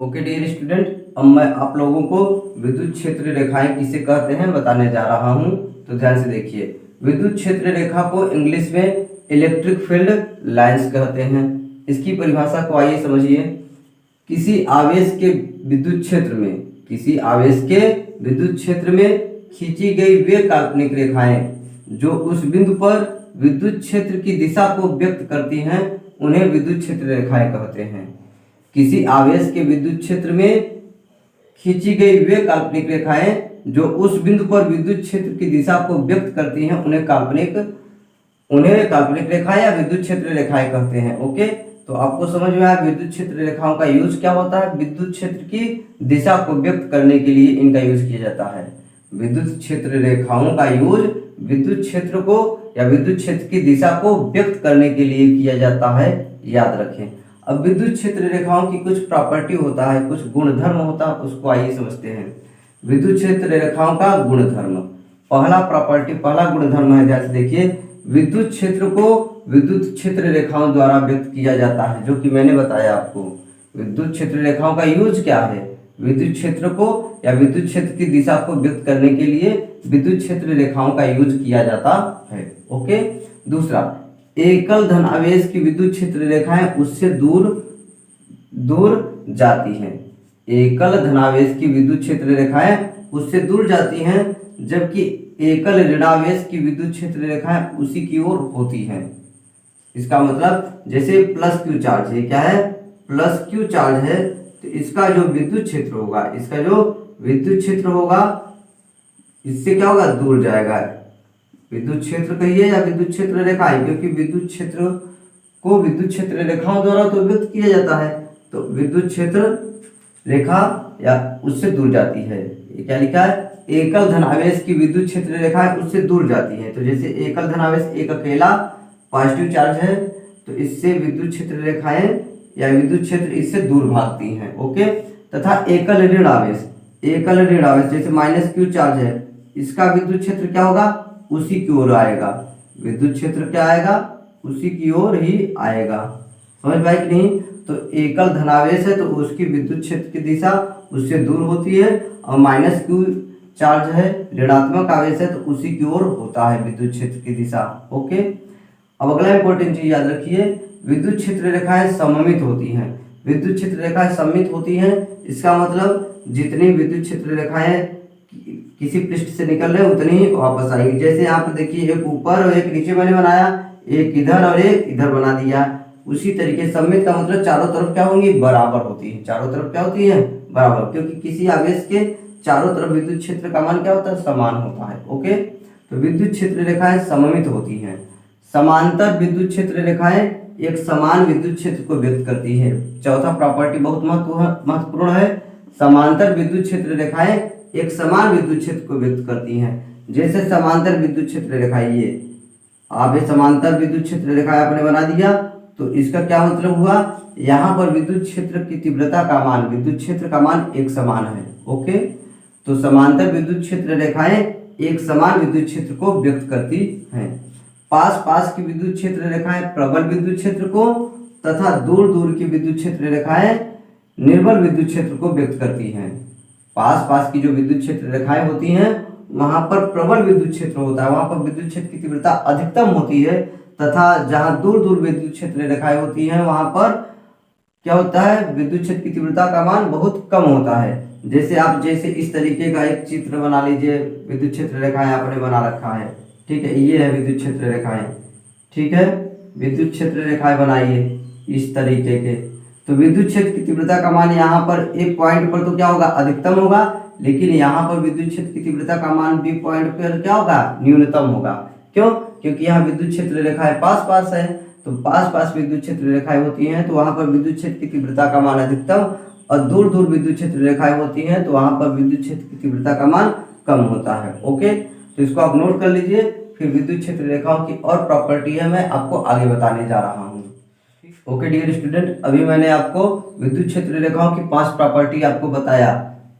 Okay dear student, अब मैं आप लोगों को विद्युत क्षेत्र रेखाएं किसे कहते हैं बताने जा रहा हूं। तो ध्यान से देखिए, विद्युत क्षेत्र रेखा को इंग्लिश में इलेक्ट्रिक फील्ड लाइंस कहते हैं। इसकी परिभाषा को आइए समझिए। किसी आवेश के विद्युत क्षेत्र में खींची गई वे काल्पनिक रेखाएं जो उस बिंदु पर विद्युत क्षेत्र की दिशा को व्यक्त करती हैं उन्हें विद्युत क्षेत्र रेखाएं कहते हैं। किसी आवेश के विद्युत क्षेत्र में खींची गई वे काल्पनिक रेखाएं जो उस बिंदु पर विद्युत क्षेत्र की दिशा को व्यक्त करती हैं उन्हें काल्पनिक रेखाएं या विद्युत क्षेत्र रेखाएं कहते हैं। ओके, तो आपको समझ में आया विद्युत क्षेत्र रेखाओं का यूज क्या होता है। विद्युत क्षेत्र की दिशा को व्यक्त करने के लिए इनका यूज किया जाता है। विद्युत क्षेत्र रेखाओं का यूज विद्युत क्षेत्र को या विद्युत क्षेत्र की दिशा को व्यक्त करने के लिए किया जाता है, याद रखें। अब विद्युत क्षेत्र रेखाओं की कुछ प्रॉपर्टी होता है, कुछ गुणधर्म होता है, उसको आइए समझते हैं। विद्युत क्षेत्र रेखाओं का गुणधर्म, पहला गुणधर्म है, जैसे देखिए, विद्युत क्षेत्र को विद्युत क्षेत्र रेखाओं द्वारा व्यक्त किया जाता है, जो कि मैंने बताया आपको। विद्युत क्षेत्र रेखाओं का यूज क्या है, विद्युत क्षेत्र को या विद्युत क्षेत्र की दिशा को व्यक्त करने के लिए विद्युत क्षेत्र रेखाओं का यूज किया जाता है। ओके, दूसरा, एकल धन आवेश की विद्युत क्षेत्र रेखाएं उससे दूर जाती हैं। एकल धनावेश की विद्युत क्षेत्र रेखाएं उससे दूर जाती हैं, जबकि एकल ऋणावेश की विद्युत क्षेत्र रेखाएं उसी की ओर होती हैं। इसका मतलब जैसे प्लस क्यू चार्ज है, क्या है, प्लस क्यू चार्ज है, तो इसका जो विद्युत क्षेत्र होगा इससे क्या होगा, दूर जाएगा। विद्युत क्षेत्र कहिए या विद्युत क्षेत्र रेखाएं, क्योंकि विद्युत क्षेत्र को विद्युत क्षेत्र रेखाओं द्वारा तो व्यक्त किया जाता है, तो विद्युत क्षेत्र रेखा या उससे दूर जाती है। ये क्या लिखा है, एकल धनावेश की विद्युत क्षेत्र रेखाएं उससे दूर जाती है। तो जैसे एकल धनावेश एक अकेला पॉजिटिव चार्ज है, तो इससे विद्युत क्षेत्र रेखाएं या विद्युत क्षेत्र इससे दूर भागती हैं। ओके, तथा एकल ऋण आवेश जैसे माइनस क्यू चार्ज है, इसका विद्युत क्षेत्र क्या होगा, उसी की ओर आएगा। विद्युत क्षेत्र क्या आएगा, उसी की ओर ही आएगा। समझ पाए कि नहीं। तो एकल धनावेश है तो उसकी विद्युत क्षेत्र की दिशा उससे दूर होती है, और माइनस क्यू चार्ज है, ऋणात्मक आवेश है, तो उसी की ओर होता है विद्युत क्षेत्र की दिशा। ओके, अब अगला इंपॉर्टेंट चीज याद रखिए, विद्युत क्षेत्र रेखाएं सममित होती हैं। विद्युत क्षेत्र रेखाएं सममित होती हैं, इसका मतलब जितनी विद्युत क्षेत्र रेखाएं किसी पृष्ठ से निकल रहे हैं उतनी ही वापस आएंगी। जैसे यहाँ पे देखिए, एक ऊपर और एक नीचे मैंने बनाया, एक इधर और एक इधर बना दिया। उसी तरीके सममित का मतलब चारों तरफ क्या होंगी, बराबर होती है। चारों तरफ क्या होती है, बराबर, क्योंकि किसी आवेश के चारों तरफ विद्युत क्षेत्र का मान क्या होता है, समान होता है। ओके, तो विद्युत क्षेत्र रेखाएं सममित होती हैं। समांतर विद्युत क्षेत्र रेखाएं एक समान विद्युत क्षेत्र को व्यक्त करती है। चौथा प्रॉपर्टी बहुत महत्वपूर्ण है, समांतर विद्युत क्षेत्र रेखाएं एक समान विद्युत क्षेत्र को व्यक्त करती हैं। जैसे समांतर विद्युत क्षेत्र रेखाएं, ये आप ये समांतर विद्युत क्षेत्र रेखाएं आपने बना दिया, तो इसका क्या मतलब हुआ, यहाँ पर विद्युत क्षेत्र की तीव्रता का मान, विद्युत क्षेत्र का मान एक समान है। ओके, तो समांतर विद्युत क्षेत्र रेखाएं एक समान विद्युत क्षेत्र को व्यक्त करती हैं। पास की विद्युत क्षेत्र रेखाएं प्रबल विद्युत क्षेत्र को तथा दूर की विद्युत क्षेत्र रेखाएं निर्बल विद्युत क्षेत्र को व्यक्त करती हैं। पास की जो विद्युत क्षेत्र रेखाएं होती हैं वहां पर प्रबल विद्युत क्षेत्र होता है, वहां पर विद्युत क्षेत्र की तीव्रता अधिकतम होती है, तथा जहां दूर विद्युत क्षेत्र रेखाएं होती हैं वहां पर क्या होता है, विद्युत क्षेत्र की तीव्रता का मान बहुत कम होता है। जैसे इस तरीके का एक चित्र बना लीजिए, विद्युत क्षेत्र रेखाएं आपने बना रखा है, ठीक है, ये है विद्युत क्षेत्र रेखाएं, ठीक है, विद्युत क्षेत्र रेखाएं बनाइए इस तरीके के। तो विद्युत क्षेत्र की तीव्रता का मान यहाँ पर एक पॉइंट पर तो क्या होगा, अधिकतम होगा, लेकिन यहाँ पर विद्युत क्षेत्र की तीव्रता का मान बी पॉइंट पर क्या होगा, न्यूनतम होगा। क्यों, क्योंकि यहाँ विद्युत क्षेत्र रेखाएं पास है, तो पास विद्युत क्षेत्र रेखाएं होती हैं तो वहां पर विद्युत क्षेत्र की तीव्रता का मान अधिकतम, और दूर विद्युत क्षेत्र रेखाएं होती हैं तो वहां पर विद्युत क्षेत्र की तीव्रता का मान कम होता है। ओके, तो इसको आप नोट कर लीजिए। फिर विद्युत क्षेत्र रेखाओं की और प्रॉपर्टी है, मैं आपको आगे बताने जा रहा हूँ। ओके डियर स्टूडेंट, अभी मैंने आपको विद्युत क्षेत्र रेखाओं की 5 प्रॉपर्टी आपको बताया।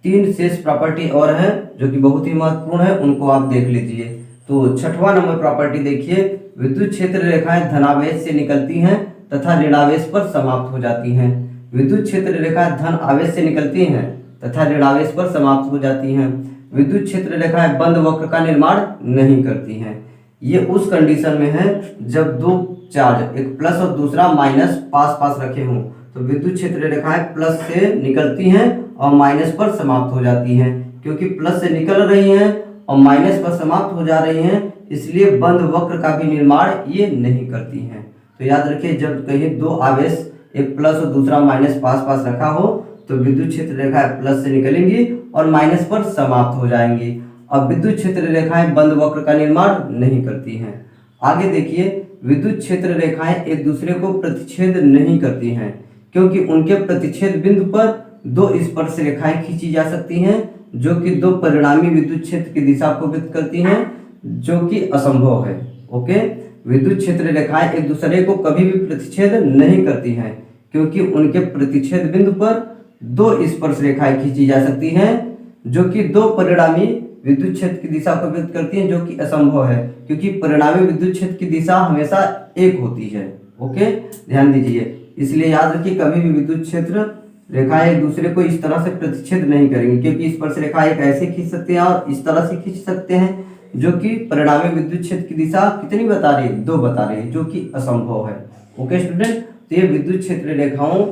3 शेष प्रॉपर्टी और हैं जो कि बहुत ही महत्वपूर्ण है, उनको आप देख लीजिए। तो छठवां नंबर प्रॉपर्टी देखिए, विद्युत क्षेत्र रेखाएं धनावेश से निकलती हैं तथा ऋणावेश पर समाप्त हो जाती हैं। विद्युत क्षेत्र रेखाएं धन आवेश से निकलती हैं तथा ऋणावेश पर समाप्त हो जाती हैं। विद्युत क्षेत्र रेखाएं बंद वक्र का निर्माण नहीं करती हैं। ये उस कंडीशन में है जब दो चार्ज, एक प्लस और दूसरा माइनस, पास पास रखे हों, तो विद्युत क्षेत्र रेखाएं प्लस से निकलती हैं और माइनस पर समाप्त हो जाती हैं। क्योंकि प्लस से निकल रही हैं और माइनस पर समाप्त हो जा रही हैं, इसलिए बंद वक्र का भी निर्माण ये नहीं करती हैं। तो याद रखिए, जब कहीं दो आवेश, एक प्लस और दूसरा माइनस पास पास रखा हो, तो विद्युत क्षेत्र रेखाएं प्लस से निकलेंगी और माइनस पर समाप्त हो जाएंगी। अब विद्युत क्षेत्र रेखाएं बंद वक्र का निर्माण नहीं करती हैं। आगे देखिए, विद्युत क्षेत्र रेखाएं एक दूसरे को प्रतिच्छेद नहीं करती हैं, क्योंकि उनके प्रतिच्छेद बिंदु पर दो स्पर्श रेखाएं खींची जा सकती हैं जो कि दो परिणामी विद्युत क्षेत्र की दिशा को व्यक्त करती हैं, जो कि असंभव है। ओके, विद्युत क्षेत्र रेखाएं एक दूसरे को कभी भी प्रतिच्छेद नहीं करती हैं, क्योंकि उनके प्रतिच्छेद बिंदु पर दो स्पर्श रेखाएं खींची जा सकती हैं जो कि दो परिणामी विद्युत क्षेत्र की दिशा को व्यक्त करती हैं, जो कि असंभव है, क्योंकि परिणामी विद्युत क्षेत्र की दिशा हमेशा एक होती है। ओके, ध्यान दीजिए। इसलिए याद रखिए, कभी भी विद्युत क्षेत्र रेखाएं एक दूसरे को इस तरह से प्रतिच्छेद नहीं करेंगी, क्योंकि स्पर्श रेखा एक ऐसे खींच सकते हैं और इस तरह से खींच सकते हैं, जो कि परिणामी विद्युत क्षेत्र की दिशा कितनी बता रही है, दो बता रही है, जो कि असंभव है। ओके स्टूडेंट, तो ये विद्युत क्षेत्र रेखाओं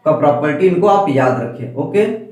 का प्रॉपर्टी, इनको आप याद रखें। ओके।